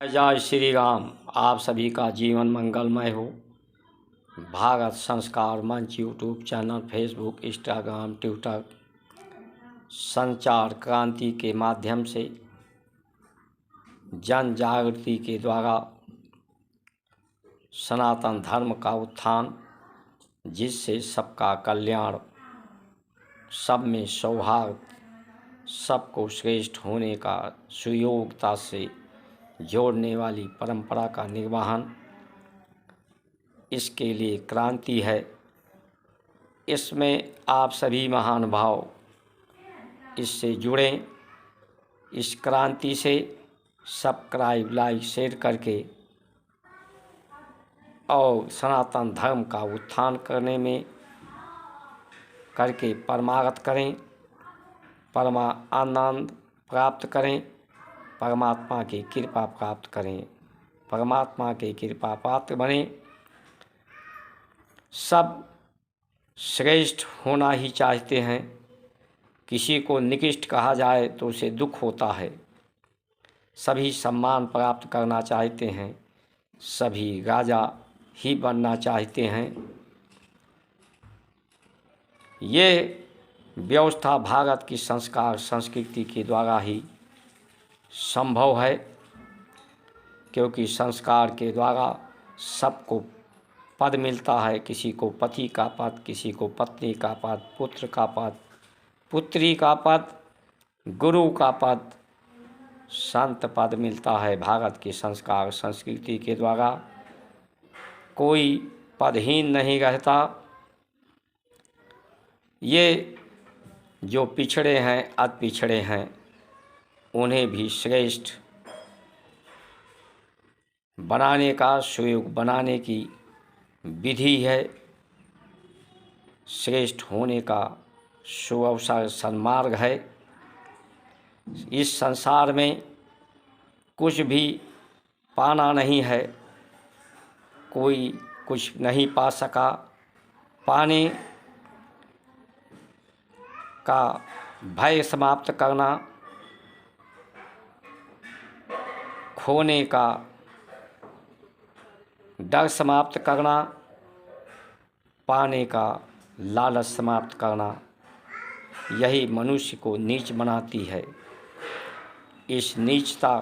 जय श्री राम। आप सभी का जीवन मंगलमय हो। भारत संस्कार मंच YouTube channel, Facebook, Instagram, Twitter संचार क्रांति के माध्यम से जन जागृति के द्वारा सनातन धर्म का उत्थान, जिससे सबका कल्याण, सब में सौहार्द, सबको श्रेष्ठ होने का सुयोग्यता से जोड़ने वाली परंपरा का निर्वहन, इसके लिए क्रांति है। इसमें आप सभी महानुभाव इससे जुड़ें। इस क्रांति से सब्सक्राइब, लाइक, शेयर करके और सनातन धर्म का उत्थान करने में करके परमागत करें, परमा आनंद प्राप्त करें, परमात्मा की कृपा प्राप्त करें, परमात्मा की कृपा पात्र बने। सब श्रेष्ठ होना ही चाहते हैं। किसी को निकृष्ट कहा जाए तो उसे दुख होता है। सभी सम्मान प्राप्त करना चाहते हैं, सभी राजा ही बनना चाहते हैं। ये व्यवस्था भारत की संस्कार संस्कृति के द्वारा ही संभव है, क्योंकि संस्कार के द्वारा सबको पद मिलता है। किसी को पति का पद, किसी को पत्नी का पद, पुत्र का पद, पुत्री का पद, गुरु का पद, संत पद मिलता है। भारत की संस्कार संस्कृति के द्वारा कोई पदहीन नहीं रहता। ये जो पिछड़े हैं, अति पिछड़े हैं, उन्हें भी श्रेष्ठ बनाने का, सुयोग बनाने की विधि है। श्रेष्ठ होने का सुअवसर सन्मार्ग है। इस संसार में कुछ भी पाना नहीं है, कोई कुछ नहीं पा सका। पाने का भय समाप्त करना, खोने का डर समाप्त करना, पाने का लालच समाप्त करना, यही मनुष्य को नीच बनाती है। इस नीचता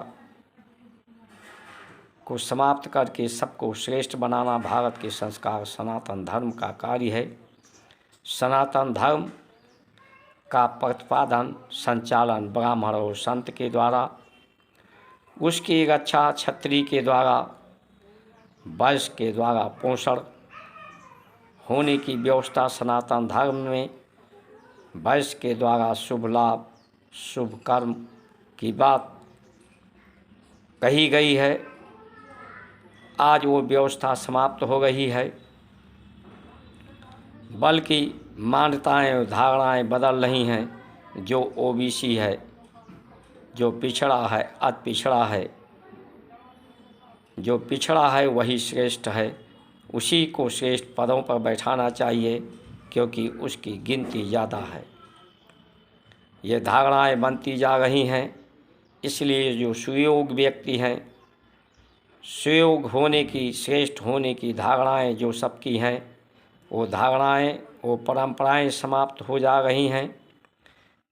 को समाप्त करके सबको श्रेष्ठ बनाना भारत के संस्कार सनातन धर्म का कार्य है। सनातन धर्म का प्रतिपादन, संचालन ब्राह्मण और संत के द्वारा, उसकी रक्षा क्षत्रिय के द्वारा, वैश्य के द्वारा पोषण होने की व्यवस्था सनातन धर्म में वैश्य के द्वारा शुभ लाभ, शुभ कर्म की बात कही गई है। आज वो व्यवस्था समाप्त हो गई है, बल्कि मान्यताएं और धारणाएं बदल रही हैं। जो ओबीसी है, जो पिछड़ा है, अति पिछड़ा है, जो पिछड़ा है वही श्रेष्ठ है। उसी को श्रेष्ठ पदों पर बैठाना चाहिए, क्योंकि उसकी गिनती ज़्यादा है। ये धारणाएं बनती जा रही हैं। इसलिए जो सुयोग व्यक्ति हैं, सुयोग होने की, श्रेष्ठ होने की धारणाएं जो सबकी हैं, वो धारणाएं, वो परंपराएं समाप्त हो जा रही हैं।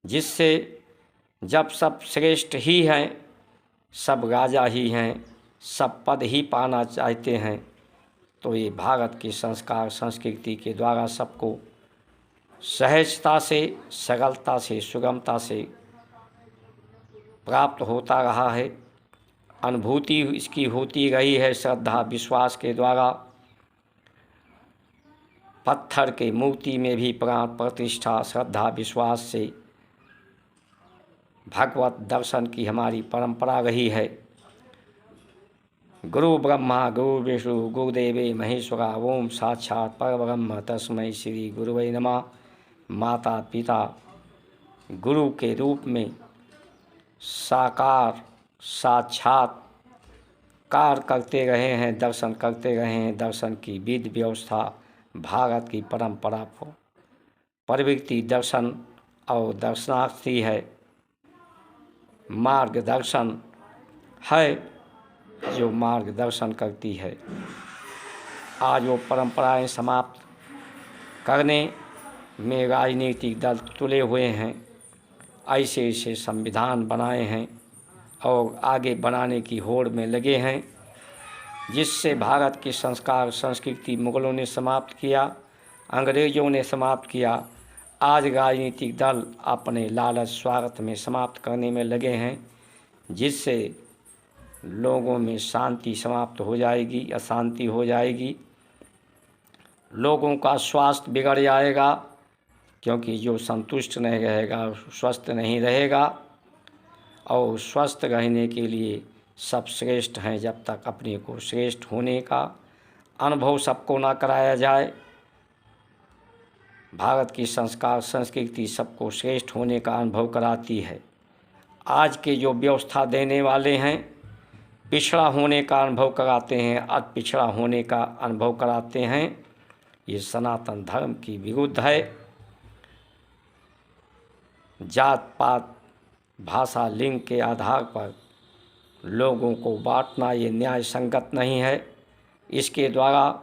जिससे जब सब श्रेष्ठ ही हैं, सब राजा ही हैं, सब पद ही पाना चाहते हैं, तो ये भारत की संस्कार संस्कृति के द्वारा सबको सहजता से, सरलता से, सुगमता से प्राप्त होता रहा है। अनुभूति इसकी होती रही है श्रद्धा विश्वास के द्वारा। पत्थर के मूर्ति में भी प्राण प्रतिष्ठा श्रद्धा विश्वास से भगवत दर्शन की हमारी परंपरा रही है। गुरु ब्रह्मा गुरु विष्णु गुरुदेवे महेश्वरा, ओम साक्षात परब्रह्म तस्मै श्री गुरुवे नमः। माता पिता गुरु के रूप में साकार साक्षात्कार करते रहे हैं, दर्शन करते रहे हैं। दर्शन की विधि व्यवस्था भारत की परंपरा प्रवृत्ति दर्शन और दर्शनार्थी है, मार्गदर्शन है। जो मार्गदर्शन करती है। आज वो परंपराएं समाप्त करने में राजनीतिक दल तुले हुए हैं, ऐसे ऐसे संविधान बनाए हैं और आगे बनाने की होड़ में लगे हैं, जिससे भारत की संस्कार संस्कृति मुगलों ने समाप्त किया, अंग्रेज़ों ने समाप्त किया। आज राजनीतिक दल अपने लालच स्वार्थ में समाप्त करने में लगे हैं, जिससे लोगों में शांति समाप्त हो जाएगी, अशांति हो जाएगी, लोगों का स्वास्थ्य बिगड़ जाएगा, क्योंकि जो संतुष्ट नहीं रहेगा स्वस्थ नहीं रहेगा। और स्वस्थ रहने के लिए सब श्रेष्ठ हैं, जब तक अपने को श्रेष्ठ होने का अनुभव सबको ना कराया जाए। भारत की संस्कार संस्कृति सबको श्रेष्ठ होने का अनुभव कराती है। आज के जो व्यवस्था देने वाले हैं, पिछड़ा होने का अनुभव कराते हैं, अति पिछड़ा होने का अनुभव कराते हैं। ये सनातन धर्म की विरुद्ध है। जात पात भाषा लिंग के आधार पर लोगों को बांटना ये न्याय संगत नहीं है। इसके द्वारा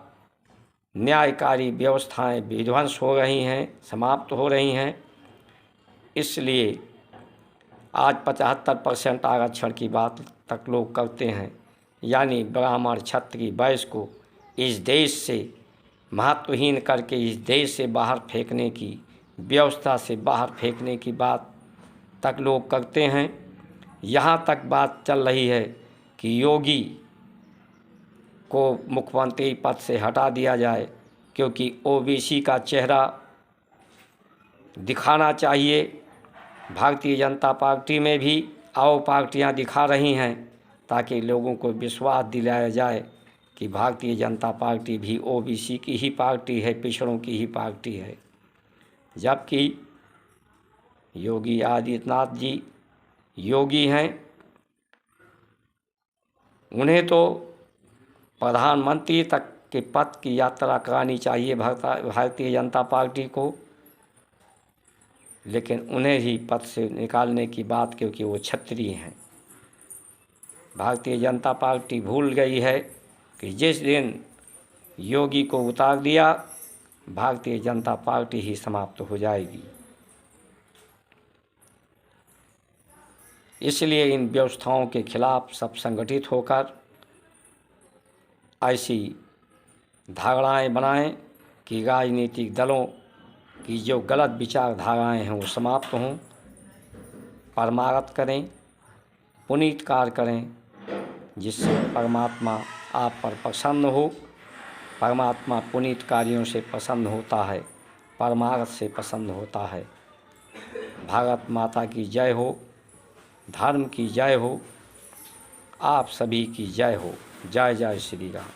न्यायकारी व्यवस्थाएं विध्वंस हो रही हैं, समाप्त हो रही हैं। इसलिए आज 75% आरक्षण की बात तक लोग करते हैं, यानी ब्राह्मण क्षत्रिय वैश्य को इस देश से महत्वहीन करके इस देश से बाहर फेंकने की, व्यवस्था से बाहर फेंकने की बात तक लोग करते हैं। यहाँ तक बात चल रही है कि योगी को मुख्यमंत्री पद से हटा दिया जाए, क्योंकि ओबीसी का चेहरा दिखाना चाहिए। भारतीय जनता पार्टी में भी और पार्टियां दिखा रही हैं, ताकि लोगों को विश्वास दिलाया जाए कि भारतीय जनता पार्टी भी ओबीसी की ही पार्टी है, पिछड़ों की ही पार्टी है। जबकि योगी आदित्यनाथ जी योगी हैं, उन्हें तो प्रधानमंत्री तक के पद की यात्रा करानी चाहिए भारतीय जनता पार्टी को, लेकिन उन्हें ही पद से निकालने की बात, क्योंकि वो क्षत्रिय हैं। भारतीय जनता पार्टी भूल गई है कि जिस दिन योगी को उतार दिया, भारतीय जनता पार्टी ही समाप्त हो जाएगी। इसलिए इन व्यवस्थाओं के खिलाफ सब संगठित होकर ऐसी धारणाएं बनाएं कि राजनीतिक दलों की जो गलत विचारधाराएं हैं वो समाप्त हों, परमारथ करें, पुनीत कार्य करें, जिससे परमात्मा आप पर प्रसन्न हो। परमात्मा पुनीत कार्यों से प्रसन्न होता है, परमारथ से प्रसन्न होता है। भारत माता की जय हो, धर्म की जय हो, आप सभी की जय हो। जय जय श्री राम।